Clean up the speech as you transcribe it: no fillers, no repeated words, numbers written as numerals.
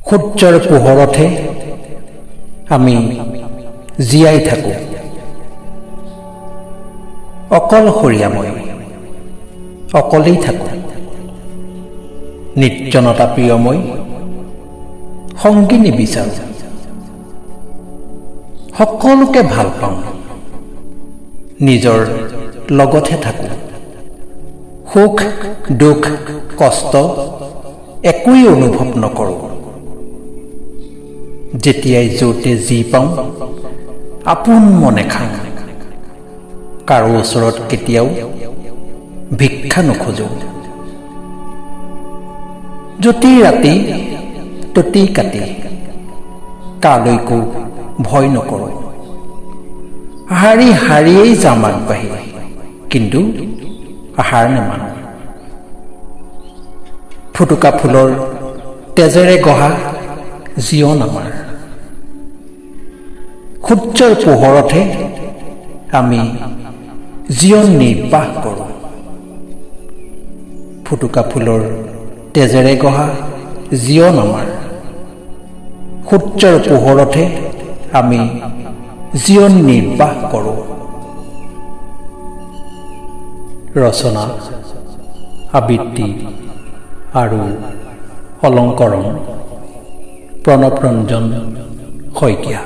সূৰ্যৰ পোহৰতহে আমি জীয়াই থাকোঁ। অকলশৰীয়া মই অকলেই থাকোঁ। নিৰ্জনতা প্ৰিয় মই সংগী নিবিচাৰোঁ। সকলোকে ভাল পাওঁ, নিজৰ লগতহে থাকোঁ। সুখ দুখ কষ্ট একোৱেই অনুভৱ নকৰোঁ। যেতিয়াই য'তে যি পাওঁ আপোন মনে খাওঁ। কাৰো ওচৰত কেতিয়াও ভিক্ষা নোখোজোঁ। য'তেই ৰাতি ততেই কাটি কালৈকো ভয় নকৰোঁ। শাৰী শাৰীয়েই যাম আগবাঢ়ি, কিন্তু আহাৰ নেমানো। ফুটুকা ফুলৰ তেজেৰে গঢ়া জীৱন আমাৰ। সূৰ্যৰ পোহৰতহে আমি জীৱন নিৰ্বাহ কৰোঁ। ফুটুকা ফুলৰ তেজেৰে গঢ়া জীৱন আমাৰ। সূৰ্যৰ পোহৰতহে আমি জীৱন নিৰ্বাহ কৰোঁ। ৰচনা আবৃত্তি আৰু অলংকৰণ প্ৰণৱ ৰঞ্জন শইকীয়া।